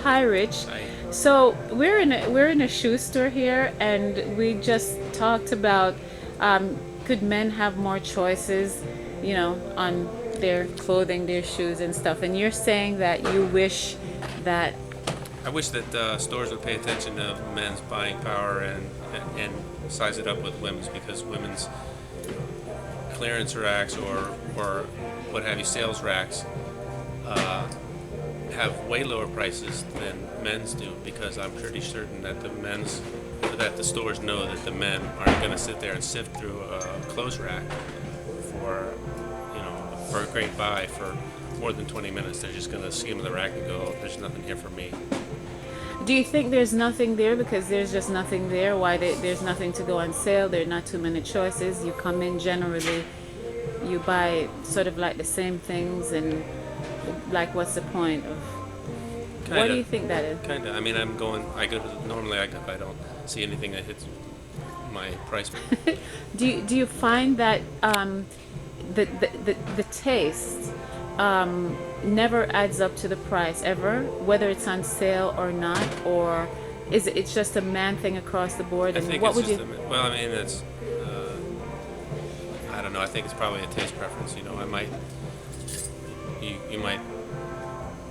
hi, Rich. I So we're in a shoe store here, and we just talked about could men have more choices, on their clothing, their shoes, and stuff. And you're saying that you wish that. I wish that stores would pay attention to men's buying power and size it up with women's, because women's clearance racks or what have you, sales racks, uh, have way lower prices than men's do, because I'm pretty certain that the stores know that the men aren't going to sit there and sift through a clothes rack for for a great buy for more than 20 minutes. They're just going to skim the rack and go, "Oh, there's nothing here for me." Do you think there's nothing there because there's just nothing there? Why there's nothing to go on sale? There are not too many choices. You come in generally, you buy sort of like the same things, and like, what's the point of? What do Kinda, you think that is? kinda. I mean, I go to normally I don't see anything that hits my price point. Do you find that the taste never adds up to the price ever, whether it's on sale or not, or is it's just a man thing across the board? I And think what it's would just you? well, I mean, I don't know. I think it's probably a taste preference. You might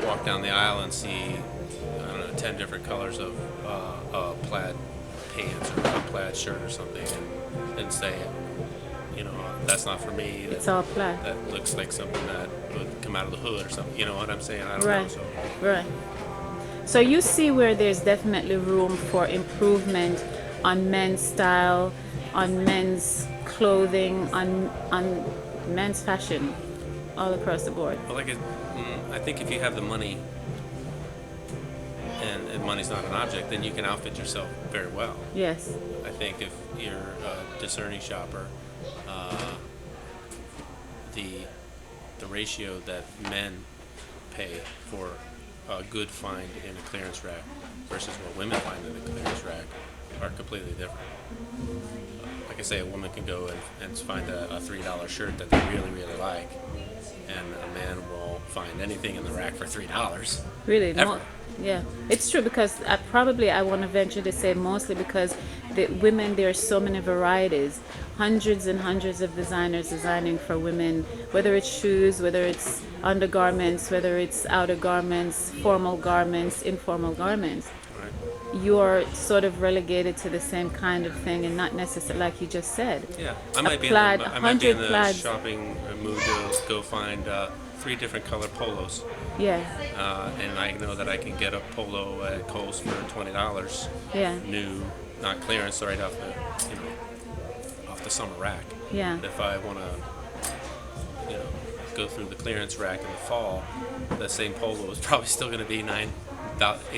walk down the aisle and see, I don't know, 10 different colors of plaid pants or a plaid shirt or something, and say, that's not for me. It's all plaid. That looks like something that would come out of the hood or something. You know what I'm saying? I don't know. Right, So right. So you see where there's definitely room for improvement on men's style, on men's clothing, on men's fashion, all across the board. well, I think if you have the money, and money's not an object, then you can outfit yourself very well. Yes. I think if you're a discerning shopper, uh, the ratio that men pay for a good find in a clearance rack versus what women find in a clearance rack are completely different. Like I say, a woman can go and find a $3 shirt that they really, really like, and a man will find anything in the rack for $3. Really, Ever. yeah, it's true because I want to venture to say mostly because the women, there are so many varieties, hundreds and hundreds of designers designing for women, whether it's shoes, whether it's undergarments, whether it's outer garments, formal garments, informal garments. Right? You're sort of relegated to the same kind of thing and not necessarily like you just said. Yeah, A plaid, I might be in 100 the plaids. shopping mood to go find 3 different color polos, Yeah, and I know that I can get a polo at Kohl's for $20, yeah, new, not clearance, right off the summer rack. yeah. But if I want to, go through the clearance rack in the fall, the same polo is probably still going to be $8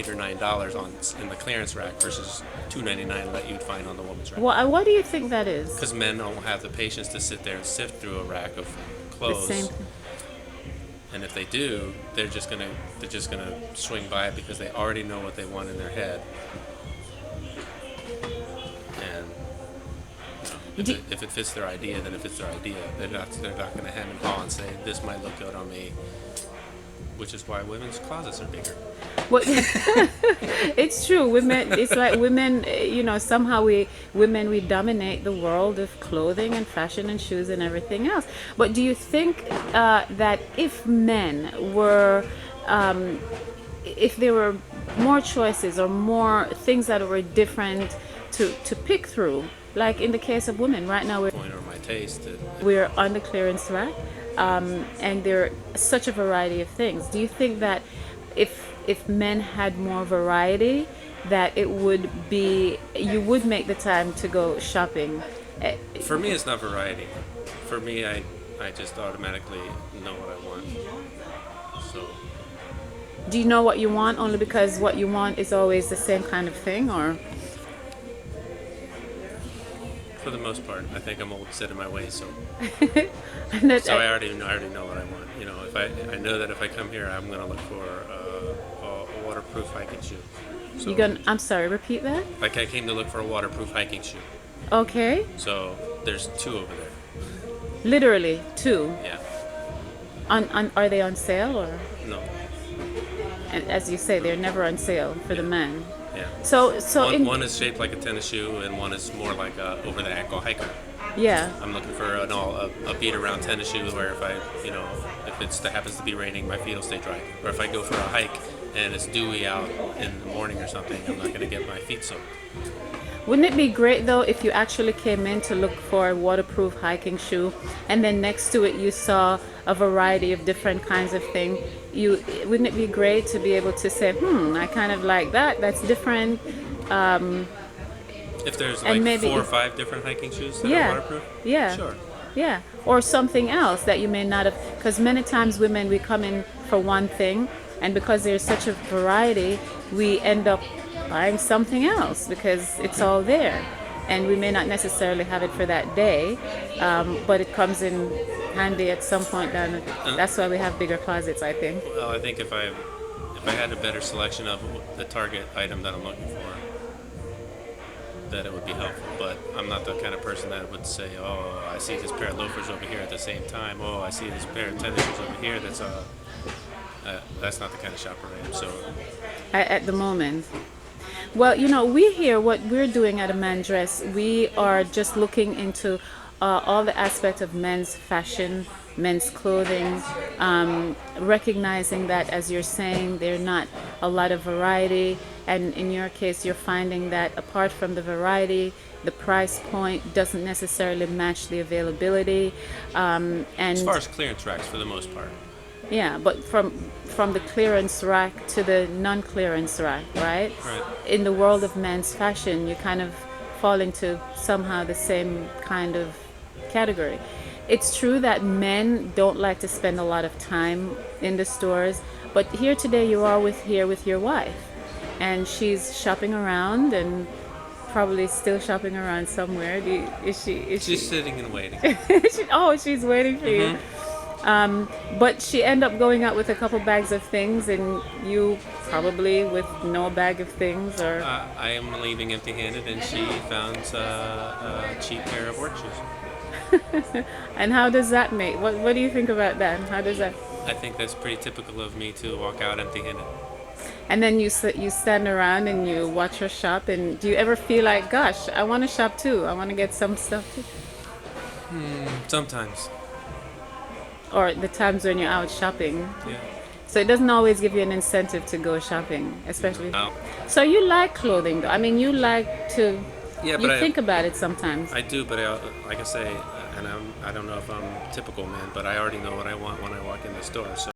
or $9 in the clearance rack versus $2.99 that you'd find on the woman's rack. What do you think that is? Because men don't have the patience to sit there and sift through a rack of The clothes. same. And if they do, they're just gonna swing by it because they already know what they want in their head. And if it fits their idea, then it fits their idea. They're not gonna hem and haw and say this might look good on me. Which is why women's closets are bigger. What? It's true. Women. It's like women. Somehow we dominate the world of clothing and fashion and shoes and everything else. But do you think that if men were, if there were more choices or more things that were different to pick through, like in the case of women, right now Point or my taste. we're on the clearance rack, and there are such a variety of things. Do you think that if men had more variety, that it would be you would make the time to go shopping? For me, it's not variety. For me, I just automatically know what I want. So Do you know what you want only because what you want is always the same kind of thing, or? for the most part, I think I'm old set in my ways. So And that, I already know what I want. If I know that if I come here, I'm gonna look for a waterproof hiking shoe. So I'm sorry, repeat that. like I came to look for a waterproof hiking shoe. Okay, So there's 2 over there. literally two. Yeah. Are they on sale or? No. And as you say, they're never on sale for the men. Yeah. So One is shaped like a tennis shoe, and one is more like a over the ankle hiker. yeah. I'm looking for a beat around tennis shoe where if I, if it happens to be raining, my feet will stay dry. Or if I go for a hike and it's dewy out in the morning or something, I'm not going to get my feet soaked. Wouldn't it be great though if you actually came in to look for a waterproof hiking shoe, and then next to it you saw a variety of different kinds of thing? Wouldn't it be great to be able to say, I kind of like that. That's different. If there's And like maybe 4 or if- 5 different hiking shoes that are Yeah, waterproof, yeah, sure. yeah, or something else that you may not have. Because many times women, we come in for one thing, and because there's such a variety, we end up buying something else because it's all there, and we may not necessarily have it for that day, but it comes in handy at some point down. That's why we have bigger closets, I think. Well, I think if I had a better selection of the target item that I'm looking for, that it would be helpful. But I'm not the kind of person that would say, "Oh, I see this pair of loafers over here at the same time. Oh, I see this pair of tennis shoes over here." That's not the kind of shopper I am. So At the moment. Well, we here, what we're doing at A Man Dress, we are just looking into all the aspects of men's fashion, men's clothing, recognizing that, as you're saying, there's not a lot of variety. And in your case, you're finding that apart from the variety, the price point doesn't necessarily match the availability. And as far as clearance racks, for the most part. yeah, but from the clearance rack to the non-clearance rack, right? Right. In the world of men's fashion, you kind of fall into somehow the same kind of category. It's true that men don't like to spend a lot of time in the stores, but here today you are here with your wife, and she's shopping around and probably still shopping around somewhere. Is she? She's sitting and waiting. She's waiting for you. But she ended up going out with a couple bags of things, and you probably with no bag of things, or I am leaving empty-handed, and she found a cheap pair of work shoes. and how does that make? What do you think about that? How does that? I think that's pretty typical of me to walk out empty-handed. And then you stand around and you watch her shop, and do you ever feel like, gosh, I want to shop too? I want to get some stuff too. Sometimes. Or the times when you're out shopping. Yeah. So it doesn't always give you an incentive to go shopping, especially. No. So you like clothing, though. I mean, you like to. Yeah, You but think about it sometimes. I do, but like I say, and I don't know if I'm a typical man, but I already know what I want when I walk in the store. So